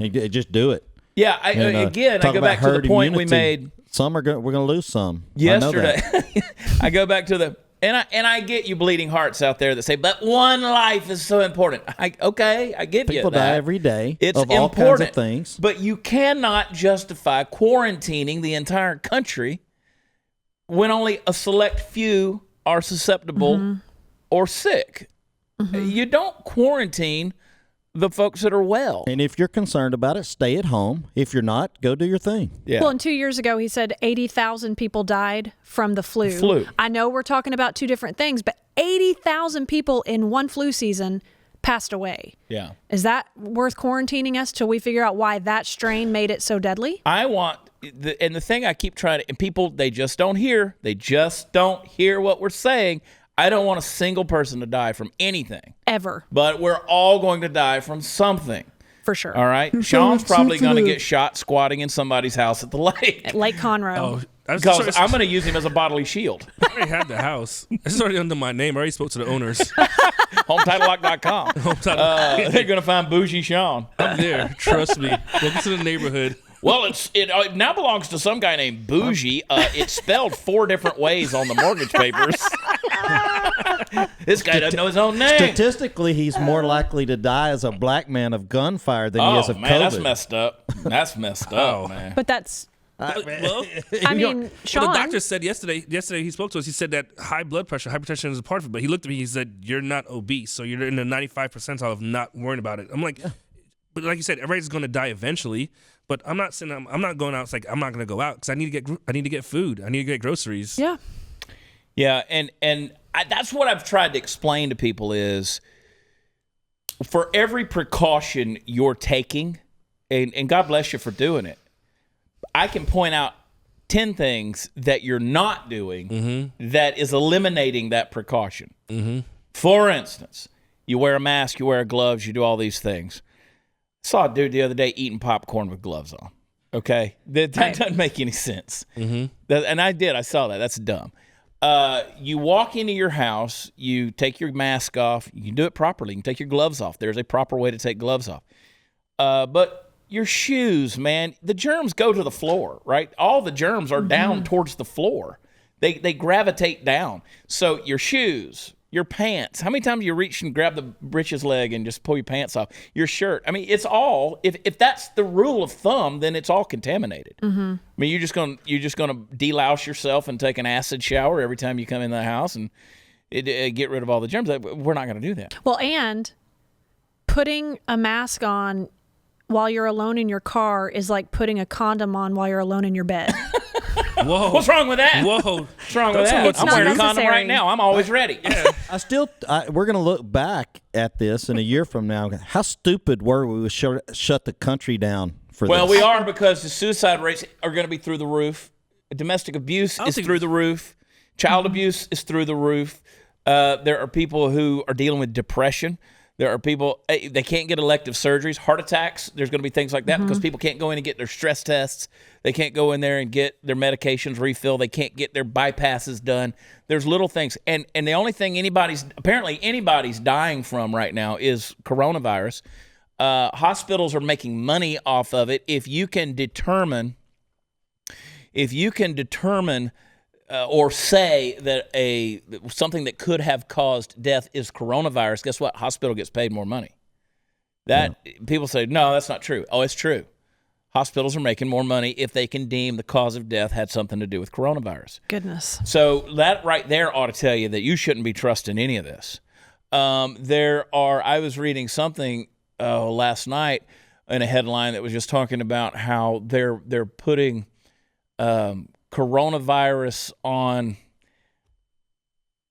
Speaker 3: Just do it.
Speaker 1: Yeah.
Speaker 3: And,
Speaker 1: Again, I
Speaker 3: talk
Speaker 1: go
Speaker 3: about
Speaker 1: back to the
Speaker 3: herd
Speaker 1: point we
Speaker 3: immunity.
Speaker 1: made
Speaker 3: We're going to lose some.
Speaker 1: yesterday.
Speaker 3: I know that.
Speaker 1: I go back to the and I get you bleeding hearts out there that say, but one life is so important. I give you
Speaker 3: People
Speaker 1: that.
Speaker 3: die every day
Speaker 1: It's
Speaker 3: of all
Speaker 1: important,
Speaker 3: kinds of things.
Speaker 1: but you cannot justify quarantining the entire country when only a select few are susceptible or sick. You don't quarantine the folks that are well.
Speaker 3: And if you're concerned about it, stay at home. If you're not, go do your thing.
Speaker 1: Yeah.
Speaker 4: Well, and 2 years ago, he said 80,000 people died from the flu.
Speaker 1: Flu.
Speaker 4: I know we're talking about two different things, but 80,000 people in one flu season passed away.
Speaker 1: Yeah.
Speaker 4: Is that worth quarantining us till we figure out why that strain made it so deadly?
Speaker 1: I want, and the thing I keep trying to, and people, they just don't hear. They just don't hear what we're saying. I don't want a single person to die from anything.
Speaker 4: Ever.
Speaker 1: But we're all going to die from something.
Speaker 4: For sure.
Speaker 1: All right? Sean's probably going to get shot squatting in somebody's house at the lake.
Speaker 4: At Lake Conroe.
Speaker 5: Oh,
Speaker 1: Because I'm going to use him as a bodily shield.
Speaker 5: I already had the house. It's already under my name. I already spoke to the owners.
Speaker 1: HomeTitleLock.com. They're going to find Bougie Sean.
Speaker 5: I'm there. Trust me. Welcome to the neighborhood.
Speaker 1: Well, it now belongs to some guy named Bougie. It's spelled 4 different ways on the mortgage papers. This guy doesn't know his own name.
Speaker 3: Statistically, he's more likely to die as a black man of gunfire than he is of
Speaker 1: man,
Speaker 3: COVID.
Speaker 1: that's messed up. That's messed up, man.
Speaker 4: But that's,
Speaker 5: Well,
Speaker 4: I mean, Sean.
Speaker 5: well, the doctor said yesterday he spoke to us. He said that high blood pressure, hypertension is a part of it. But he looked at me. He said, "You're not obese, so you're in the 95th percentile of not worrying about it." I'm like, but like you said, everybody's going to die eventually. But I'm not saying I'm not going out. It's like I'm not going to go out because I need to get food. I need to get groceries.
Speaker 4: Yeah.
Speaker 1: Yeah, and that's what I've tried to explain to people is for every precaution you're taking, and God bless you for doing it, I can point out 10 things that you're not doing that is eliminating that precaution. For instance, you wear a mask, you wear gloves, you do all these things. I saw a dude the other day eating popcorn with gloves on. Okay? That doesn't make any sense. And I saw that. That's dumb. You walk into your house, you take your mask off, you can do it properly, you can take your gloves off. There's a proper way to take gloves off. But your shoes, man, the germs go to the floor, right? All the germs are down towards the floor. They gravitate down. So your shoes, your pants, how many times you reach and grab the breeches leg and just pull your pants off? Your shirt. I mean, it's all, if that's the rule of thumb, then it's all contaminated. I mean, you're just gonna delouse yourself and take an acid shower every time you come in the house and get rid of all the germs. We're not gonna do that.
Speaker 4: Well, and putting a mask on while you're alone in your car is like putting a condom on while you're alone in your bed.
Speaker 5: Whoa.
Speaker 1: What's wrong with that?
Speaker 5: Whoa.
Speaker 1: What's wrong with that?
Speaker 4: It's
Speaker 1: I'm
Speaker 4: not
Speaker 1: wearing a condom
Speaker 4: necessary.
Speaker 1: right now. I'm always ready.
Speaker 3: We're going to look back at this in a year from now. How stupid were we to shut the country down for
Speaker 1: Well,
Speaker 3: this?
Speaker 1: we are, because the suicide rates are going to be through the roof. Domestic abuse is through the roof. Child abuse is through the roof. There are people who are dealing with depression. There are people, they can't get elective surgeries, heart attacks. There's going to be things like that because people can't go in and get their stress tests. They can't go in there and get their medications refilled. They can't get their bypasses done. There's little things. And the only thing anybody's dying from right now is coronavirus. Hospitals are making money off of it. If you can determine or say that something that could have caused death is coronavirus, guess what? Hospital gets paid more money. People say, no, that's not true. Oh, it's true. Hospitals are making more money if they can deem the cause of death had something to do with coronavirus.
Speaker 4: Goodness.
Speaker 1: So that right there ought to tell you that you shouldn't be trusting any of this. I was reading something last night in a headline that was just talking about how they're putting coronavirus on,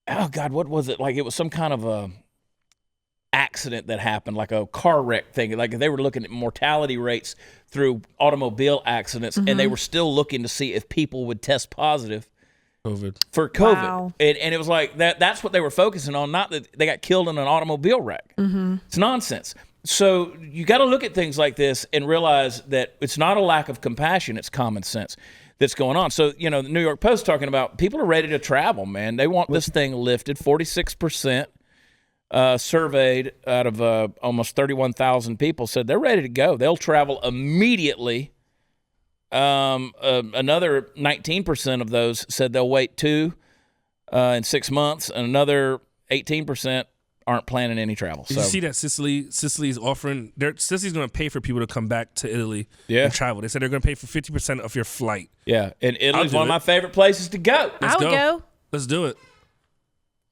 Speaker 1: oh God, what was it? Like it was some kind of a accident that happened, like a car wreck thing. Like they were looking at mortality rates through automobile accidents, and they were still looking to see if people would test positive for COVID.
Speaker 4: Wow.
Speaker 1: And it was like that's what they were focusing on, not that they got killed in an automobile wreck. It's nonsense. So you got to look at things like this and realize that it's not a lack of compassion, it's common sense that's going on. So, the New York Post talking about people are ready to travel, man. They want this thing lifted. 46% surveyed out of almost 31,000 people said they're ready to go. They'll travel immediately. Another 19% of those said they'll wait 2 and 6 months, and another 18% aren't planning any travel.
Speaker 5: Did you see that Sicily's offering? Sicily's going to pay for people to come back to Italy and travel. They said they're going to pay for 50% of your flight.
Speaker 1: Yeah, and Italy's one of my favorite places to go.
Speaker 4: I would go.
Speaker 5: Let's do it.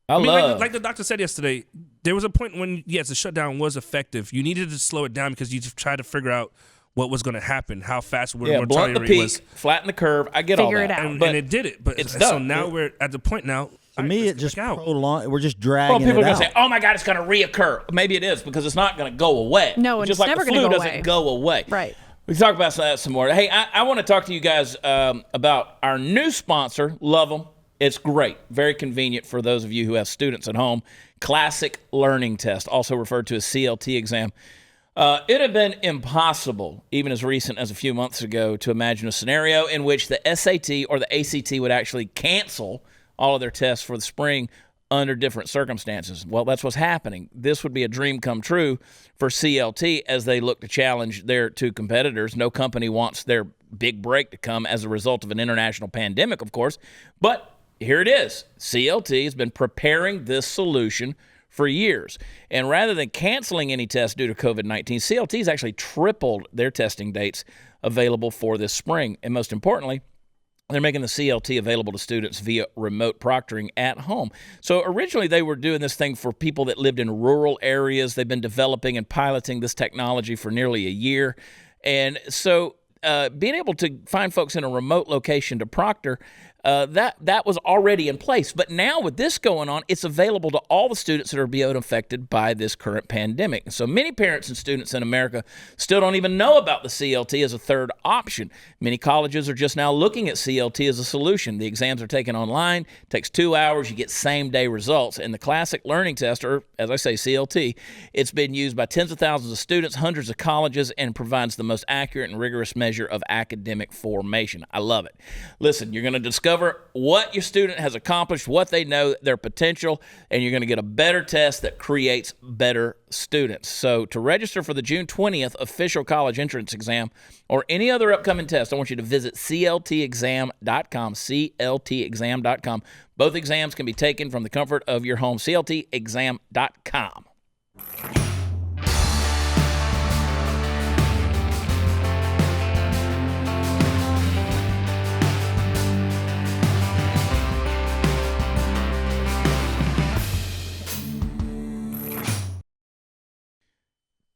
Speaker 1: I love
Speaker 5: like the doctor said yesterday, there was a point when, yes, the shutdown was effective. You needed to slow it down because you tried to figure out what was going to happen, how fast
Speaker 1: blunt the peak, flatten the curve. I get all that.
Speaker 4: Figure it out.
Speaker 5: And it did it. But
Speaker 1: it's
Speaker 5: so
Speaker 1: done.
Speaker 5: now we're at the point now.
Speaker 3: To me, it just prolonged. We're just
Speaker 1: Well,
Speaker 3: dragging
Speaker 1: people are
Speaker 3: it
Speaker 1: going
Speaker 3: out.
Speaker 1: to say, oh my God, it's going to reoccur. Maybe it is because it's not going to go away.
Speaker 4: No,
Speaker 1: just
Speaker 4: it's
Speaker 1: like
Speaker 4: never
Speaker 1: the
Speaker 4: gonna
Speaker 1: flu
Speaker 4: go
Speaker 1: doesn't
Speaker 4: away.
Speaker 1: go away.
Speaker 4: Right.
Speaker 1: We can talk about that some more. Hey, I want to talk to you guys about our new sponsor, Love 'em. It's great. Very convenient for those of you who have students at home. Classic Learning Test, also referred to as CLT exam. It had been impossible, even as recent as a few months ago, to imagine a scenario in which the SAT or the ACT would actually cancel all of their tests for the spring under different circumstances. Well, that's what's happening. This would be a dream come true for CLT as they look to challenge their two competitors. No company wants their big break to come as a result of an international pandemic, of course. But here it is. CLT has been preparing this solution for years. And rather than canceling any tests due to COVID-19, CLT has actually tripled their testing dates available for this spring. And most importantly, they're making the CLT available to students via remote proctoring at home. So originally they were doing this thing for people that lived in rural areas. They've been developing and piloting this technology for nearly a year. And so being able to find folks in a remote location to proctor, that was already in place. But now with this going on, it's available to all the students that are being affected by this current pandemic. And so many parents and students in America still don't even know about the CLT as a third option. Many colleges are just now looking at CLT as a solution. The exams are taken online, takes 2 hours, you get same-day results. And the Classic Learning Test, or as I say, CLT, it's been used by tens of thousands of students, hundreds of colleges, and provides the most accurate and rigorous measure of academic formation. I love it. Listen, you're going to discover what your student has accomplished, what they know, their potential, and you're going to get a better test that creates better students. So to register for the June 20th official college entrance exam or any other upcoming test, I want you to visit cltexam.com, cltexam.com. Both exams can be taken from the comfort of your home, cltexam.com.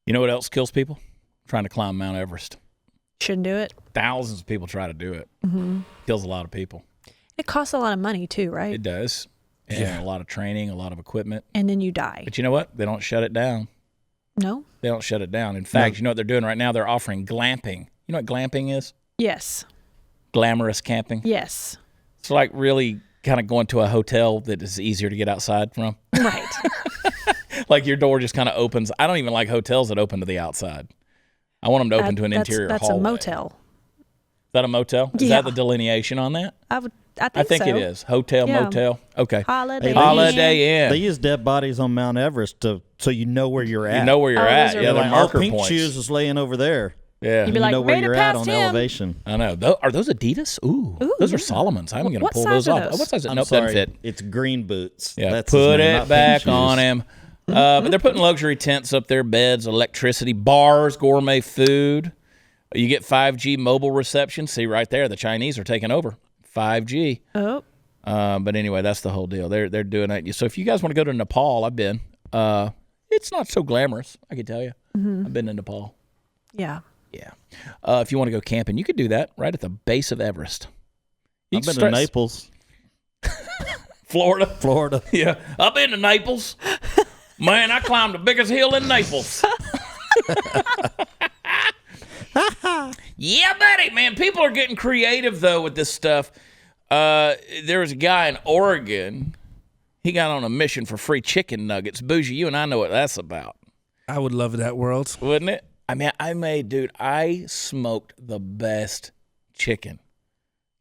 Speaker 1: You know what else kills people? Trying to climb Mount Everest.
Speaker 4: Shouldn't do it.
Speaker 1: Thousands of people try to do it. Kills a lot of people.
Speaker 4: It costs a lot of money too, right?
Speaker 1: It does. And a lot of training, a lot of equipment.
Speaker 4: And then you die.
Speaker 1: But you know what? They don't shut it down.
Speaker 4: No?
Speaker 1: They don't shut it down. In fact, you know what they're doing right now? They're offering glamping. You know what glamping is?
Speaker 4: Yes.
Speaker 1: Glamorous camping.
Speaker 4: Yes.
Speaker 1: It's like really kind of going to a hotel that is easier to get outside from.
Speaker 4: Right.
Speaker 1: Like your door just kind of opens. I don't even like hotels that open to the outside. I want them to open to an interior
Speaker 4: that's
Speaker 1: hallway.
Speaker 4: a motel.
Speaker 1: Is that a motel? Is
Speaker 4: Yeah.
Speaker 1: that the delineation on that?
Speaker 4: I think so.
Speaker 1: it is. Hotel,
Speaker 4: Yeah.
Speaker 1: motel. Okay.
Speaker 4: Holiday
Speaker 1: Holiday Inn.
Speaker 3: They use dead bodies on Mount Everest so you know where you're at.
Speaker 1: You know where you're
Speaker 4: Oh,
Speaker 1: at.
Speaker 4: those are
Speaker 1: Yeah, they're
Speaker 3: Like,
Speaker 1: marker
Speaker 3: Pink
Speaker 1: points.
Speaker 3: Shoes is laying over there.
Speaker 1: Yeah.
Speaker 4: You'd be
Speaker 3: You
Speaker 4: like,
Speaker 3: know where
Speaker 4: made it
Speaker 3: you're at
Speaker 4: past
Speaker 3: on
Speaker 4: him.
Speaker 3: elevation.
Speaker 1: I know. Are those Adidas? Ooh. Those are Solomon's. I'm going to
Speaker 4: What
Speaker 1: pull
Speaker 4: size
Speaker 1: those
Speaker 4: are
Speaker 1: off.
Speaker 4: those?
Speaker 1: What size?
Speaker 3: I'm
Speaker 1: Nope,
Speaker 3: sorry,
Speaker 1: doesn't fit.
Speaker 3: it's green boots.
Speaker 1: Yeah,
Speaker 3: That's his
Speaker 1: put
Speaker 3: name,
Speaker 1: it
Speaker 3: not
Speaker 1: back
Speaker 3: Pink
Speaker 1: on
Speaker 3: Shoes.
Speaker 1: him. But they're putting luxury tents up there, beds, electricity, bars, gourmet food. You get 5G mobile reception. See right there, the Chinese are taking over 5G.
Speaker 4: Oh.
Speaker 1: But anyway, that's the whole deal. They're doing it. So if you guys want to go to Nepal, I've been. It's not so glamorous, I can tell you. I've been to Nepal.
Speaker 4: Yeah.
Speaker 1: Yeah. If you want to go camping, you could do that right at the base of Everest.
Speaker 3: I've been to Naples.
Speaker 1: Florida. Yeah. I've been to Naples. Man, I climbed the biggest hill in Naples. Yeah, buddy, man. People are getting creative, though, with this stuff. There was a guy in Oregon. He got on a mission for free chicken nuggets. Bougie, you and I know what that's about.
Speaker 5: I would love that world.
Speaker 1: Wouldn't it? I mean, I smoked the best chicken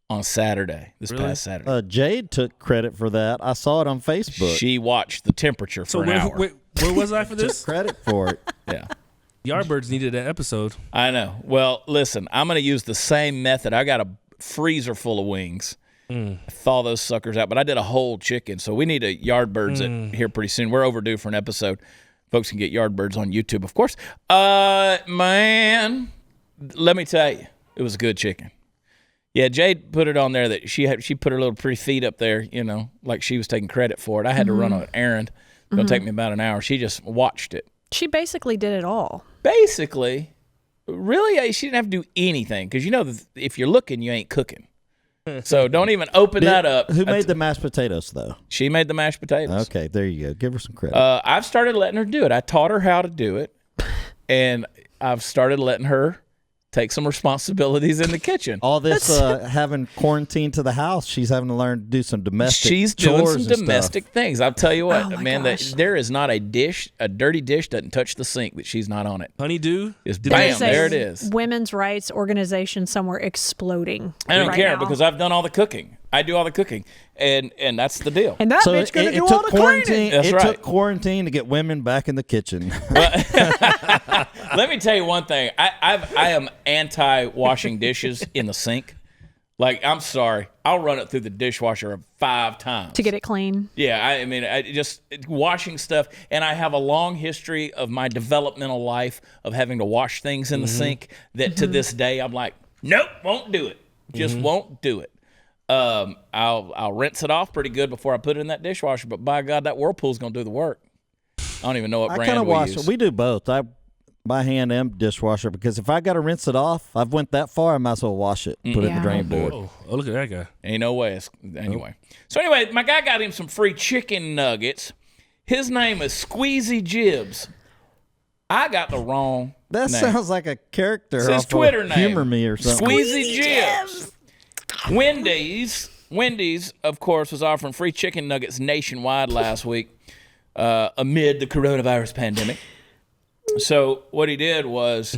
Speaker 1: on Saturday, past Saturday.
Speaker 3: Jade took credit for that. I saw it on Facebook.
Speaker 1: She watched the temperature for an hour.
Speaker 5: Wait, where was I for this?
Speaker 3: Took credit for it.
Speaker 1: Yeah.
Speaker 5: Yardbirds needed an episode.
Speaker 1: I know. Well, listen, I'm going to use the same method. I got a freezer full of wings. I thaw those suckers out, but I did a whole chicken, so we need a Yardbirds here pretty soon. We're overdue for an episode. Folks can get Yardbirds on YouTube, of course. Man, let me tell you, it was good chicken. Yeah, Jade put it on there that she put her little pretty feet up there, like she was taking credit for it. I had to run an errand. It's going to take me about an hour. She just watched it.
Speaker 4: She basically did it all.
Speaker 1: Basically, really, she didn't have to do anything because if you're looking, you ain't cooking. So don't even open that up.
Speaker 3: Who made the mashed potatoes, though?
Speaker 1: She made the mashed potatoes.
Speaker 3: Okay, there you go. Give her some credit.
Speaker 1: I've started letting her do it. I taught her how to do it, and I've started letting her take some responsibilities in the kitchen.
Speaker 3: All this having quarantine to the house, she's having to learn to do some domestic
Speaker 1: She's doing
Speaker 3: chores
Speaker 1: some
Speaker 3: and
Speaker 1: domestic things. I'll tell you what, man,
Speaker 4: gosh.
Speaker 1: there is not a dirty dish doesn't touch the sink that she's not on it.
Speaker 5: Honeydew?
Speaker 1: Just
Speaker 4: There's
Speaker 1: bam,
Speaker 4: a
Speaker 1: there it is.
Speaker 4: Women's rights organization somewhere exploding.
Speaker 1: I don't
Speaker 4: right
Speaker 1: care
Speaker 4: now.
Speaker 1: because I've done all the cooking. I do all the cooking, and that's the deal.
Speaker 4: And that
Speaker 3: So
Speaker 4: bitch gonna
Speaker 3: it
Speaker 4: do all
Speaker 3: took
Speaker 4: the cleaning.
Speaker 3: quarantine.
Speaker 1: That's
Speaker 3: It
Speaker 1: right.
Speaker 3: took quarantine to get women back in the kitchen.
Speaker 1: Let me tell you one thing. I am anti-washing dishes in the sink. Like, I'm sorry. I'll run it through the dishwasher 5 times.
Speaker 4: To get it clean.
Speaker 1: Yeah, I mean, washing stuff. And I have a long history of my developmental life of having to wash things in the sink that to this day I'm like, nope, won't do it. Just won't do it. I'll rinse it off pretty good before I put it in that dishwasher. But by God, that Whirlpool's going to do the work. I don't even know what
Speaker 3: I
Speaker 1: brand
Speaker 3: kind of
Speaker 1: we
Speaker 3: wash
Speaker 1: use.
Speaker 3: it. We do both. By hand and dishwasher, because if I got to rinse it off, I've went that far, I might as well wash it, put it in the drain board.
Speaker 5: Oh, look at that guy.
Speaker 1: Ain't no way. Anyway. So anyway, my guy got him some free chicken nuggets. His name is Squeezy Jibs. I got the wrong
Speaker 3: That
Speaker 1: name.
Speaker 3: sounds like a character.
Speaker 1: It's his
Speaker 3: off
Speaker 1: Twitter
Speaker 3: of
Speaker 1: name.
Speaker 3: Humor Me or something.
Speaker 1: Squeezy Jibs. Wendy's, of course, was offering free chicken nuggets nationwide last week amid the coronavirus pandemic. So what he did was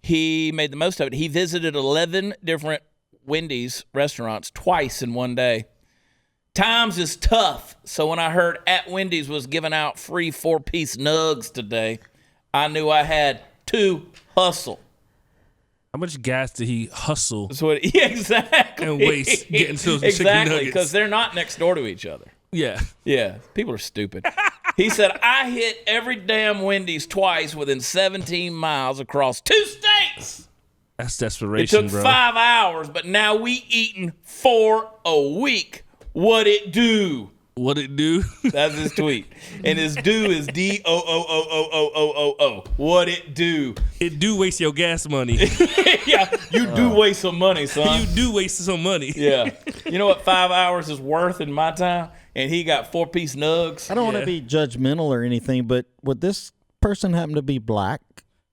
Speaker 1: he made the most of it. He visited 11 different Wendy's restaurants twice in one day. Times is tough. So when I heard at Wendy's was giving out free 4-piece nugs today, I knew I had to hustle.
Speaker 5: How much gas did he hustle
Speaker 1: That's what exactly
Speaker 5: and waste getting to those chicken
Speaker 1: exactly
Speaker 5: nuggets?
Speaker 1: because they're not next door to each other.
Speaker 5: Yeah.
Speaker 1: Yeah, people are stupid. He said, I hit every damn Wendy's twice within 17 miles across 2 states.
Speaker 5: That's
Speaker 1: It
Speaker 5: desperation,
Speaker 1: took
Speaker 5: bro.
Speaker 1: 5 hours, but now we eating 4 a week. What it do?
Speaker 5: What it do?
Speaker 1: That's his tweet. And his do is DOOOOOOOO. What it do?
Speaker 5: It do waste your gas money.
Speaker 1: Yeah, you do waste some money, son.
Speaker 5: You do waste some money.
Speaker 1: Yeah. You know what 5 hours is worth in my time? And he got 4-piece nugs.
Speaker 3: I don't want to be judgmental or anything, but would this person happen to be black?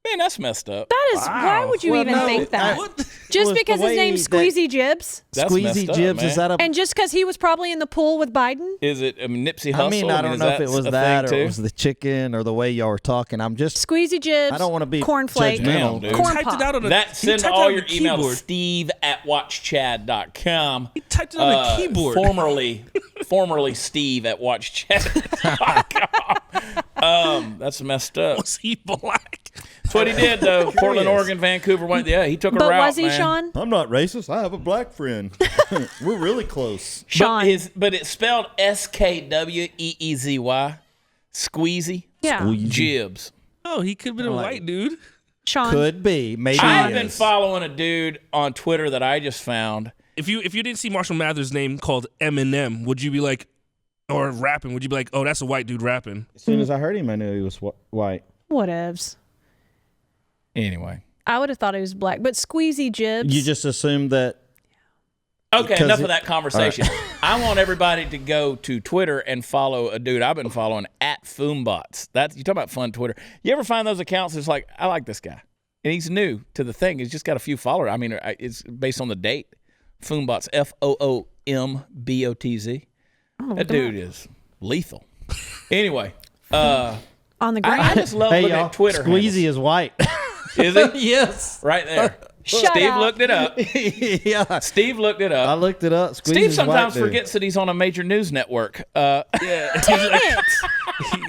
Speaker 1: Man, that's messed up.
Speaker 4: That is, why would you
Speaker 3: Well,
Speaker 4: even
Speaker 3: no,
Speaker 4: think that?
Speaker 3: What?
Speaker 4: Just
Speaker 3: Was the
Speaker 4: because his
Speaker 3: way
Speaker 4: name's
Speaker 3: that-
Speaker 4: Squeezy Jibs?
Speaker 1: That's
Speaker 3: Squeezy
Speaker 1: messed up,
Speaker 3: Jibs,
Speaker 1: man.
Speaker 3: is that a...
Speaker 4: And just because he was probably in the pool with Biden?
Speaker 1: Is it Nipsey Hussle?
Speaker 3: I mean, I don't
Speaker 1: is
Speaker 3: know if
Speaker 1: that
Speaker 3: it was
Speaker 1: a
Speaker 3: that or
Speaker 1: thing
Speaker 3: it
Speaker 1: too?
Speaker 3: was the chicken or the way y'all were talking. I'm just...
Speaker 4: Squeezy Jibs.
Speaker 3: I don't want to be
Speaker 4: cornflake.
Speaker 3: judgmental.
Speaker 1: Damn, dude.
Speaker 4: Corn
Speaker 5: Typed
Speaker 4: pop.
Speaker 5: it out on a,
Speaker 1: That
Speaker 5: he
Speaker 1: send
Speaker 5: typed it
Speaker 1: all
Speaker 5: on
Speaker 1: your
Speaker 5: the
Speaker 1: email to
Speaker 5: keyboard.
Speaker 1: steve@watchchad.com.
Speaker 5: He typed it on the keyboard.
Speaker 1: Formerly steve@watchchad.com. That's messed up.
Speaker 5: Was he black?
Speaker 1: That's what he did, though. Portland, Oregon, Vancouver went. Yeah, he took a
Speaker 4: But
Speaker 1: route,
Speaker 4: was he,
Speaker 1: man.
Speaker 4: Sean?
Speaker 3: I'm not racist. I have a black friend. We're really close.
Speaker 4: Sean.
Speaker 1: But it's spelled SKWEEZY. Squeezy.
Speaker 4: Yeah.
Speaker 1: Jibs.
Speaker 5: Oh, he could have been a white dude.
Speaker 4: Sean.
Speaker 3: Could be. Maybe
Speaker 1: I've
Speaker 3: he
Speaker 1: been
Speaker 3: is.
Speaker 1: following a dude on Twitter that I just found.
Speaker 5: If you didn't see Marshall Mathers' name called Eminem, would you be like, or rapping, would you be like, oh, that's a white dude rapping?
Speaker 3: As soon as I heard him, I knew he was white.
Speaker 4: Whatevs.
Speaker 1: Anyway.
Speaker 4: I would have thought he was black. But Squeezy Jibs.
Speaker 3: You just assumed that
Speaker 1: Okay,
Speaker 3: 'cause
Speaker 1: enough
Speaker 3: it-
Speaker 1: of that conversation. I want everybody to go to Twitter and follow a dude I've been following at Foombots. You talk about fun Twitter. You ever find those accounts? It's like, I like this guy, and he's new to the thing. He's just got a few followers. I mean, it's based on the date. Foombots, FOOMBOTZ. That dude is lethal. Anyway,
Speaker 4: on the ground.
Speaker 1: I just love
Speaker 3: Hey,
Speaker 1: looking
Speaker 3: y'all,
Speaker 1: at Twitter.
Speaker 3: Squeezy is white.
Speaker 1: Is he?
Speaker 3: Yes.
Speaker 1: Right there.
Speaker 4: Shut
Speaker 1: Steve
Speaker 4: up.
Speaker 1: looked it up.
Speaker 3: Yeah.
Speaker 1: Steve looked it
Speaker 3: I
Speaker 1: up.
Speaker 3: looked it up. Squeezy
Speaker 1: Steve
Speaker 3: is
Speaker 1: sometimes
Speaker 3: white, dude.
Speaker 1: forgets that he's on a major news network.
Speaker 5: Yeah.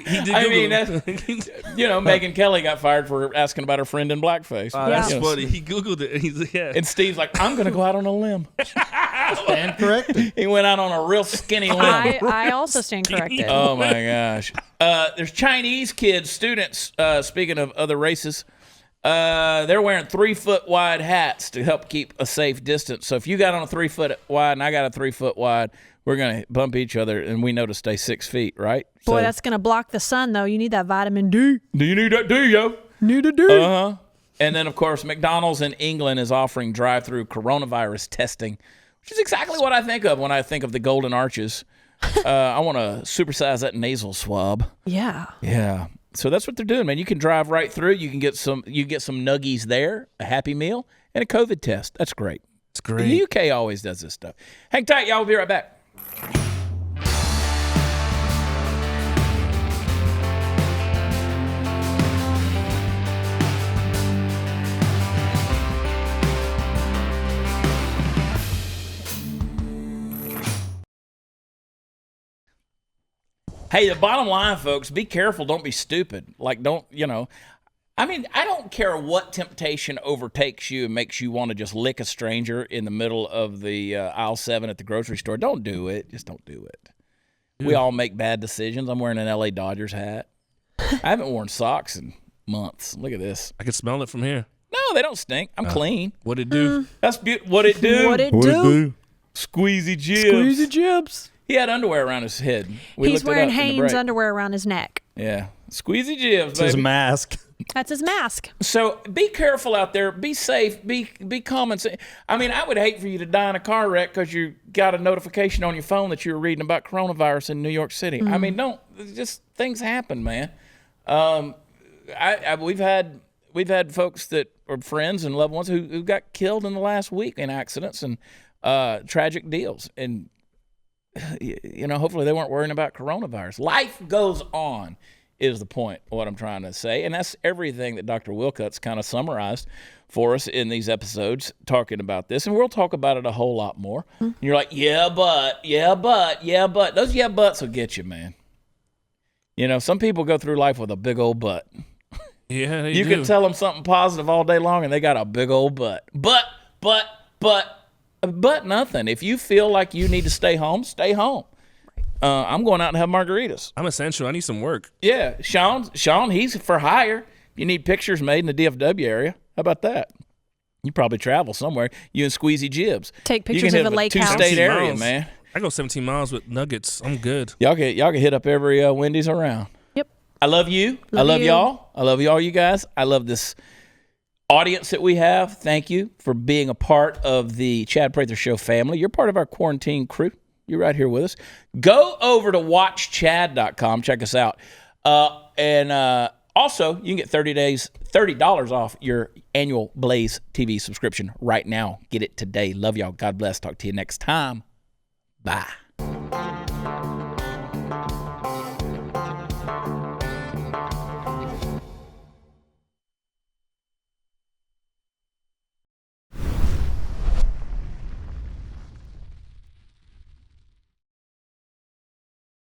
Speaker 5: he did
Speaker 1: I mean,
Speaker 5: Google.
Speaker 1: Megan Kelly got fired for asking about her friend in blackface.
Speaker 5: That's
Speaker 1: You know,
Speaker 5: funny. He Googled it. And he's
Speaker 1: And Steve's like, I'm going to go out on a limb.
Speaker 3: Stand corrected.
Speaker 1: He went out on a real skinny limb.
Speaker 4: I also stand corrected.
Speaker 1: Oh, my gosh. There's Chinese kids, students, speaking of other races, they're wearing 3-foot wide hats to help keep a safe distance. So if you got on a 3-foot wide and I got a 3-foot wide, we're going to bump each other, and we know to stay 6 feet, right?
Speaker 4: Boy,
Speaker 1: So-
Speaker 4: that's going to block the sun, though. You need that vitamin D.
Speaker 1: Do you need that, do you?
Speaker 4: Need a D.
Speaker 1: Uh-huh. And then, of course, McDonald's in England is offering drive-through coronavirus testing, which is exactly what I think of when I think of the Golden Arches. I want to supersize that nasal swab.
Speaker 4: Yeah.
Speaker 1: Yeah. So that's what they're doing, man. You can drive right through. You can get some nuggies there, a Happy Meal, and a COVID test. That's great.
Speaker 5: It's great.
Speaker 1: The UK always does this stuff. Hang tight, y'all. We'll be right back. Hey, the bottom line, folks, be careful. Don't be stupid. Like, I mean, I don't care what temptation overtakes you and makes you want to just lick a stranger in the middle of the aisle 7 at the grocery store. Don't do it. Just don't do it. We all make bad decisions. I'm wearing an LA Dodgers hat. I haven't worn socks in months. Look at this.
Speaker 5: I can smell it from here.
Speaker 1: No, they don't stink. I'm clean.
Speaker 5: What'd it do?
Speaker 1: That's what it do.
Speaker 4: What it do?
Speaker 1: Squeezy jibs.
Speaker 4: Squeezy jibs.
Speaker 1: He had underwear around his head. We
Speaker 4: He's
Speaker 1: looked it
Speaker 4: wearing
Speaker 1: up in the
Speaker 4: Hanes
Speaker 1: break.
Speaker 4: underwear around his neck.
Speaker 1: Yeah. Squeezy jibs,
Speaker 3: It's his
Speaker 1: baby.
Speaker 3: mask.
Speaker 4: That's his mask.
Speaker 1: So be careful out there. Be safe. Be common sense. I mean, I would hate for you to die in a car wreck because you got a notification on your phone that you were reading about coronavirus in New York City. I mean, just things happen, man. We've had folks that are friends and loved ones who got killed in the last week in accidents and tragic deals. And hopefully they weren't worrying about coronavirus. Life goes on is the point of what I'm trying to say. And that's everything that Dr. Willcutts kind of summarized for us in these episodes talking about this. And we'll talk about it a whole lot more. And you're like, yeah, but. Those yeah, buts will get you, man. Some people go through life with a big old butt.
Speaker 5: Yeah, they
Speaker 1: You
Speaker 5: do.
Speaker 1: can tell them something positive all day long and they got a big old butt. But nothing. If you feel like you need to stay home, stay home. I'm going out and have margaritas.
Speaker 5: I'm essential. I need some work.
Speaker 1: Yeah, Sean, he's for hire. You need pictures made in the DFW area. How about that? You probably travel somewhere. You and Squeezy Jibs.
Speaker 4: Take
Speaker 1: You
Speaker 4: pictures
Speaker 1: can
Speaker 4: of
Speaker 1: hit
Speaker 4: a lake house.
Speaker 1: 2-state
Speaker 5: 17
Speaker 1: area,
Speaker 5: miles.
Speaker 1: man.
Speaker 5: I go 17 miles with nuggets. I'm good.
Speaker 1: Y'all can hit up every Wendy's around.
Speaker 4: Yep.
Speaker 1: I love you. I
Speaker 4: Love
Speaker 1: love
Speaker 4: you.
Speaker 1: y'all. I love y'all, you guys. I love this audience that we have. Thank you for being a part of the Chad Prather Show family. You're part of our quarantine crew. You're right here with us. Go over to watchchad.com. Check us out. And also, you can get $30 off your annual Blaze TV subscription right now. Get it today. Love y'all. God bless. Talk to you next time. Bye.